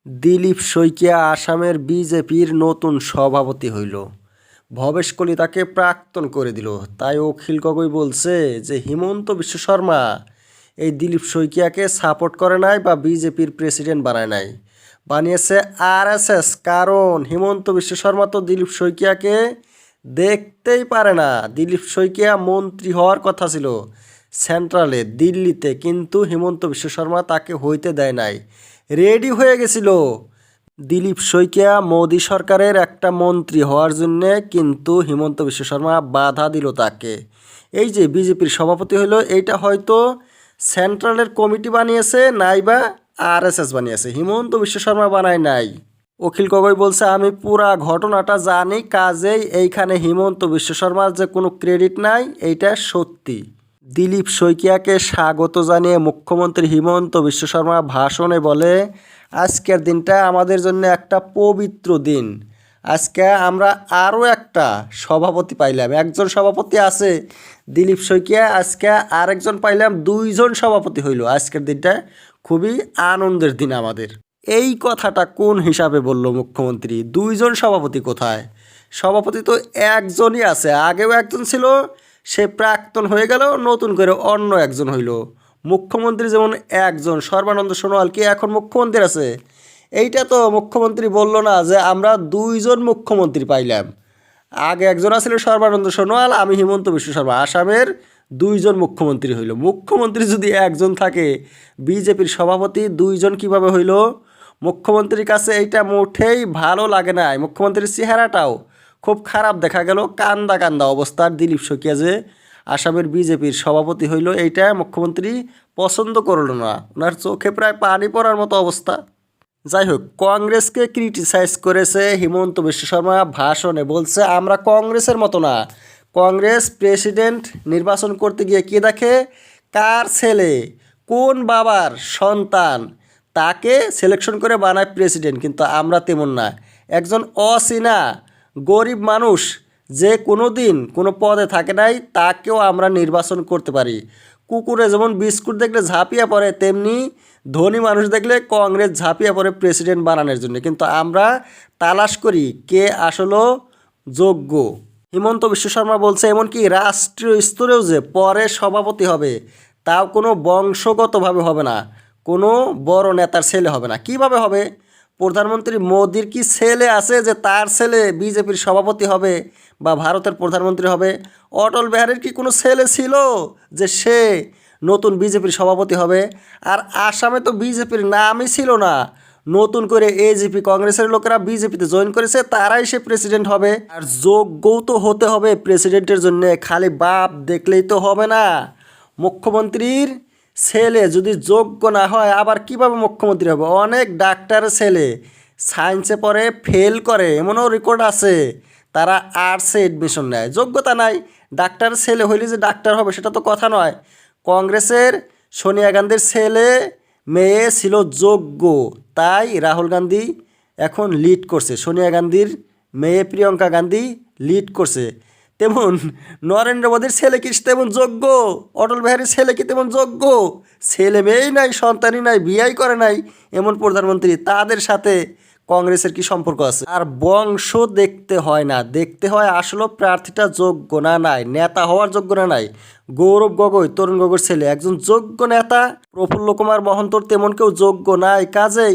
দিলীপ শইকীয়া আসামের বিজেপির নতুন সভাপতি হইল। ভবেশ কলিতাকে প্রাক্তন করে দিল। তাই অখিল গগৈ বলছে যে হিমন্ত বিশ্ব শর্মা এই দিলীপ শইকীয়াকে সাপোর্ট করে নাই বা বিজেপির প্রেসিডেন্ট বানায় নাই, বানিয়েছে আরএসএস। কারণ হিমন্ত বিশ্ব শর্মা তো দিলীপ শইকীয়াকে দেখতেই পারে না। দিলীপ শইকীয়া মন্ত্রী হওয়ার কথা ছিল সেন্ট্রালে, দিল্লিতে, কিন্তু হিমন্ত বিশ্ব শর্মা তাকে হইতে দেয় নাই। রেডি হয়ে গেছিল দিলীপ শইকীয়া মোদি সরকারের একটা মন্ত্রী হওয়ার জন্যে, কিন্তু হিমন্ত বিশ্ব শর্মা বাধা দিল তাকে। এই যে বিজেপির সভাপতি হইল, এইটা হয়তো সেন্ট্রালের কমিটি বানিয়েছে নাইবা আরএসএস বানিয়েছে, হিমন্ত বিশ্ব শর্মা বানায় নাই। অখিল গগৈ বলছে আমি পুরা ঘটনাটা জানি, কাজেই এইখানে হিমন্ত বিশ্ব শর্মার যে কোনো ক্রেডিট নাই, এইটা সত্যি। দিলীপ শইকীয়াকে স্বাগত জানিয়ে মুখ্যমন্ত্রী হিমন্ত বিশ্ব শর্মা ভাষণে বলে, আজকের দিনটা আমাদের জন্য একটা পবিত্র দিন। আজকে আমরা আরও একটা সভাপতি পাইলাম, একজন সভাপতি আছে দিলীপ শইকীয়া, আজকে আরেকজন পাইলাম, দুইজন সভাপতি হইল। আজকের দিনটা খুবই আনন্দের দিন আমাদের। এই কথাটা কোন হিসাবে বলল মুখ্যমন্ত্রী? দুইজন সভাপতি কোথায়? সভাপতি তো একজনই আছে, আগেও একজন ছিল, সে প্রাক্তন হয়ে গেল, নতুন করে অন্য একজন হইল। মুখ্যমন্ত্রী যেমন একজন, সর্বানন্দ সোনোয়াল কি এখন মুখ্যমন্ত্রী আছে? এইটা তো মুখ্যমন্ত্রী বলল না যে আমরা দুইজন মুখ্যমন্ত্রী পাইলাম। আগে একজন আছিল সর্বানন্দ সোনোয়াল, আমি হিমন্ত বিশ্ব শর্মা, আসামের দুইজন মুখ্যমন্ত্রী হইল। মুখ্যমন্ত্রী যদি একজন থাকে, বিজেপির সভাপতি দুইজন কিভাবে হইল? মুখ্যমন্ত্রীর কাছে এইটা মোটেই ভালো লাগে না। মুখ্যমন্ত্রীর চেহারাটাও খুব খারাপ দেখা গেল, কান্দা কান্দা অবস্থার দিলীপ শইকীয়া যে আসামের বিজেপির সভাপতি হইল, এইটা মুখ্যমন্ত্রী পছন্দ করলো না। ওনার চোখে প্রায় পানি পড়ার মতো অবস্থা। যাই হোক, কংগ্রেসকে ক্রিটিসাইজ করেছে হিমন্ত বিশ্ব শর্মা ভাষণে, বলছে আমরা কংগ্রেসের মতো না। কংগ্রেস প্রেসিডেন্ট নির্বাচন করতে গিয়ে কি দেখে, কার ছেলে, কোন বাবার সন্তান, তাকে সিলেকশন করে বানায় প্রেসিডেন্ট। কিন্তু আমরা তেমন না, একজন অচেনা গরিব মানুষ যে কোনো দিন কোনো পদে থাকে নাই, তাকেও আমরা নির্বাচন করতে পারি। কুকুরে যেমন বিস্কুট দেখলে ঝাঁপিয়ে পড়ে, তেমনি ধনী মানুষ দেখলে কংগ্রেস ঝাঁপিয়ে পড়ে প্রেসিডেন্ট বানানোর জন্য। কিন্তু আমরা তালাশ করি কে আসলে যোগ্য। হিমন্ত বিশ্ব শর্মা বলছে এমনকি রাষ্ট্রীয় স্তরেও যে পরে সভাপতি হবে, তাও কোনো বংশগতভাবে হবে না, কোনো বড় নেতার ছেলে হবে না। কিভাবে হবে? প্রধানমন্ত্রী মোদির কি ছেলে আছে যে তার ছেলে বিজেপির সভাপতি হবে বা ভারতের প্রধানমন্ত্রী হবে? অটল বিহারীর কি কোনো ছেলে ছিল যে সে নতুন বিজেপির সভাপতি হবে? আর আসামে তো বিজেপির নামই ছিল না, নতুন করে এজিপি কংগ্রেসের লোকেরা বিজেপিতে জয়েন করেছে, তারাই সে প্রেসিডেন্ট হবে। আর যোগ্যও তো হতে হবে প্রেসিডেন্টের জন্য, খালি বাপ দেখলেই তো হবে না। মুখ্যমন্ত্রীর ছেলে যদি যোগ্য না হয়, আবার কিভাবে মুখ্যমন্ত্রী হবে? অনেক ডাক্তারের ছেলে সায়েন্সে পড়ে ফেল করে, এমনও রেকর্ড আছে, তারা আর্টসে এডমিশন নেয়, যোগ্যতা নাই। ডাক্তারের ছেলে হইলে যে ডাক্তার হবে সেটা তো কথা নয়। কংগ্রেসের সোনিয়া গান্ধীর ছেলে মেয়ে ছিল যোগ্য, তাই রাহুল গান্ধী এখন লিড করছে, সোনিয়া গান্ধীর মেয়ে প্রিয়ঙ্কা গান্ধী লিড করছে। তেমন নরেন্দ্র মোদীর ছেলে কি তেমন যোগ্য? অটল বিহারীর ছেলে কি তেমন যোগ্য? ছেলে মেয়েই নাই, সন্তানই নাই, বিয়াই করে নাই, এমন প্রধানমন্ত্রী, তাদের সাথে কংগ্রেসের কি সম্পর্ক আছে? আর বংশ দেখতে হয় না, দেখতে হয় আসলে প্রার্থীটা যোগ্য না নাই, নেতা হওয়ার যোগ্য না নাই। গৌরব গগৈ, তরুণ গগৈর ছেলে, একজন যোগ্য নেতা। প্রফুল্ল কুমার মহন্তর তেমন কেউ যোগ্য নাই, কাজেই